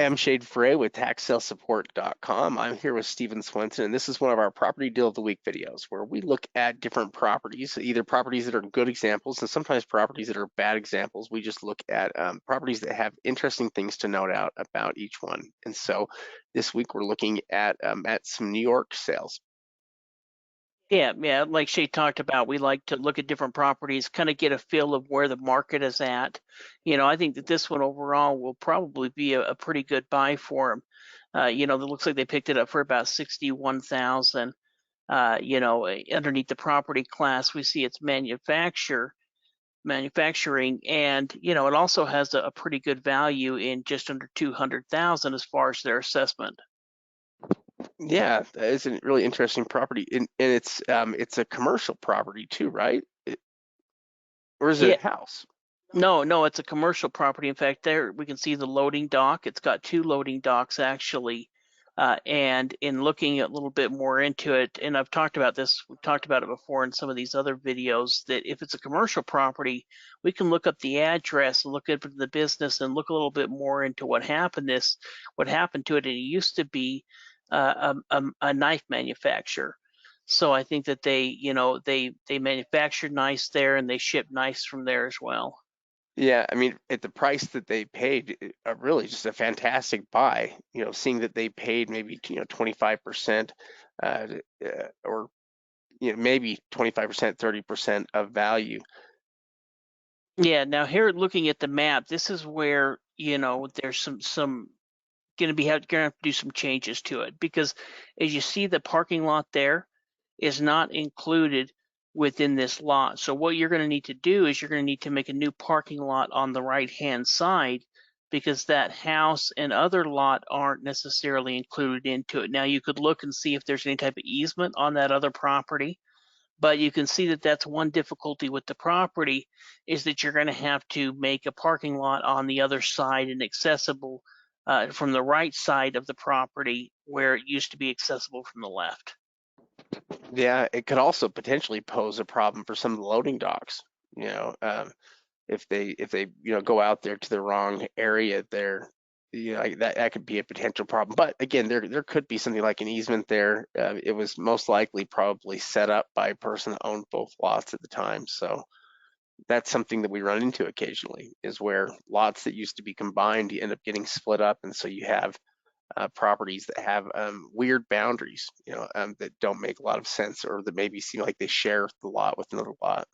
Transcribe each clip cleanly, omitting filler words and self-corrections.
Hi, I'm Shade Ferre with TaxSaleSupport.com. I'm here with Swenson, and this is one of our Property Deal of the Week videos where we look at different properties, either properties that are good examples and sometimes properties that are bad examples. We just look at properties that have interesting things to note out about each one. And so this week we're looking at some New York sales. Yeah, like Shay talked about, we like to look at different properties, kind of get a feel of where the market is at. I think that this one overall will probably be a pretty good buy for them. It looks like they picked it up for about 61,000. Underneath the property class, we see it's manufacturing, and it also has a pretty good value in just under 200,000 as far as their assessment. Yeah, that is a really interesting property, and it's a commercial property too, right? Or is it Yeah, a house? no, it's a commercial property. In fact, there we can see the loading dock. It's got two loading docks actually. And in looking a little bit more into it, and I've talked about this, we've talked about it before in some of these other videos, that if it's a commercial property, we can look up the address and look up the business and look a little bit more into what happened to it. And it used to be a knife manufacturer. So I think that they manufacture knives there and they ship knives from there as well. Yeah, I mean, at the price that they paid, really just a fantastic buy. Seeing that they paid maybe 25%, or maybe 25%, 30% of value. Yeah, now here looking at the map, this is where, there's some gonna have to do some changes to it, because as you see, the parking lot there is not included within this lot. So what you're gonna need to do is you're gonna need to make a new parking lot on the right-hand side, because that house and other lot aren't necessarily included into it. Now you could look and see if there's any type of easement on that other property, but you can see that that's one difficulty with the property, is that you're going to have to make a parking lot on the other side and accessible from the right side of the property, where it used to be accessible from the left. Yeah, it could also potentially pose a problem for some of the loading docks. You know, um, if they go out there to the wrong area there, like that could be a potential problem. But again, there could be something like an easement there. It was most likely probably set up by a person that owned both lots at the time. So that's something that we run into occasionally, is where lots that used to be combined, you end up getting split up, and so you have properties that have weird boundaries, that don't make a lot of sense, or that maybe seem like they share the lot with another lot.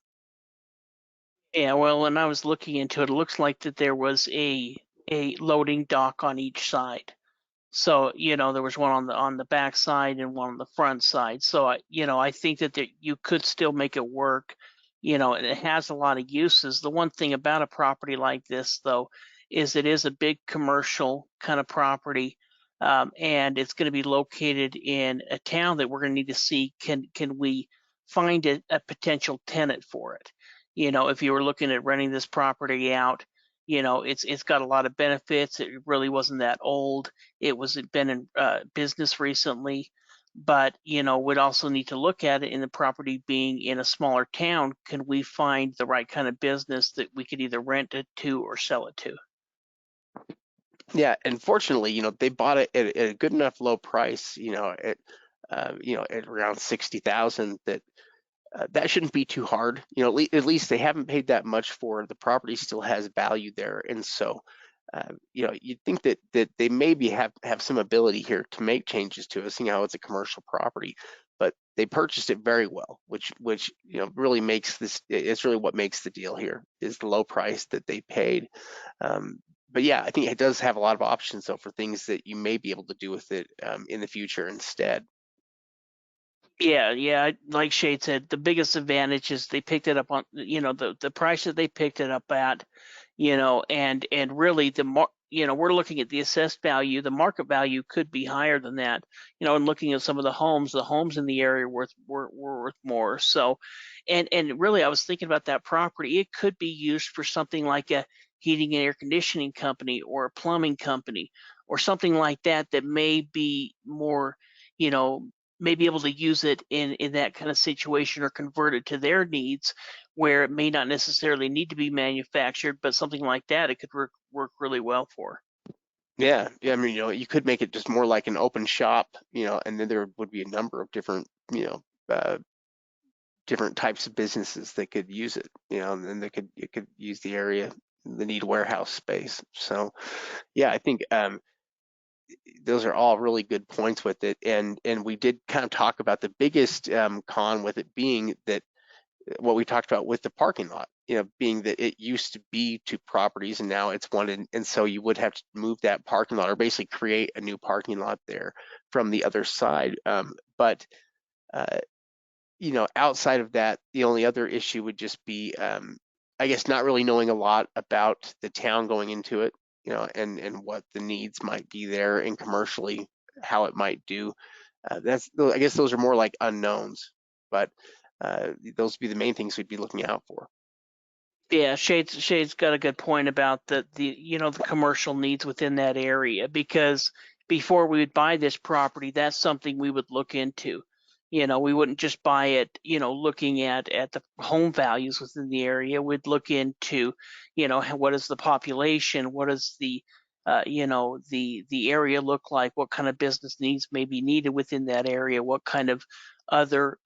Yeah, well, when I was looking into it, it looks like that there was a loading dock on each side. So, there was one on the back side and one on the front side. So I think that you could still make it work, and it has a lot of uses. The one thing about a property like this, though, is it is a big commercial kind of property, and it's going to be located in a town that we're going to need to see, can we find a potential tenant for it. If you were looking at renting this property out, it's got a lot of benefits. It really wasn't that old. It was been in business recently, but we'd also need to look at it, in the property being in a smaller town. Can we find the right kind of business that we could either rent it to or sell it to? Yeah, and fortunately, they bought it at a good enough low price, at around 60,000, that that shouldn't be too hard. At least they haven't paid that much for it. The property still has value there, and so you'd think that they maybe have some ability here to make changes to it, seeing how it's a commercial property. But they purchased it very well, which really makes this. It's really what makes the deal here, is the low price that they paid. But yeah, I think it does have a lot of options though for things that you may be able to do with it in the future instead. Yeah, like Shade said, the biggest advantage is they picked it up on, the price that they picked it up at, and really we're looking at the assessed value. The market value could be higher than that, and looking at some of the homes in the area were worth more. So, and really, I was thinking about that property. It could be used for something like a heating and air conditioning company or a plumbing company or something like that, that may be more, you know, may be able to use it in that kind of situation, or convert it to their needs, where it may not necessarily need to be manufactured, but something like that it could work really well for. Yeah, yeah. I mean, you could make it just more like an open shop, and then there would be a number of different, different types of businesses that could use it, and then it could use the area, they need warehouse space. So, yeah, I think those are all really good points with it, and we did kind of talk about the biggest con with it being that what we talked about with the parking lot, being that it used to be two properties and now it's one, and so you would have to move that parking lot or basically create a new parking lot there from the other side. But uh, outside of that, the only other issue would just be, I guess, not really knowing a lot about the town going into it, and what the needs might be there and commercially how it might do. I guess those are more like unknowns, but those would be the main things we'd be looking out for. Yeah, Shade's got a good point about the commercial needs within that area, because before we would buy this property, that's something we would look into. We wouldn't just buy it, looking at the home values within the area. We'd look into, what is the population, what is the area look like, what kind of business needs may be needed within that area, what kind of other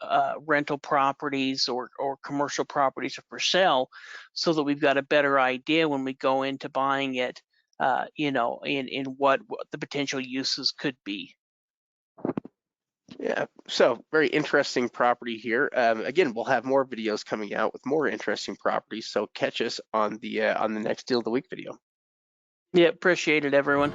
rental properties or commercial properties are for sale, so that we've got a better idea when we go into buying it, in what the potential uses could be. Yeah, so very interesting property here. Again, we'll have more videos coming out with more interesting properties, so catch us on the next Deal of the Week video. Yeah, appreciate it, everyone.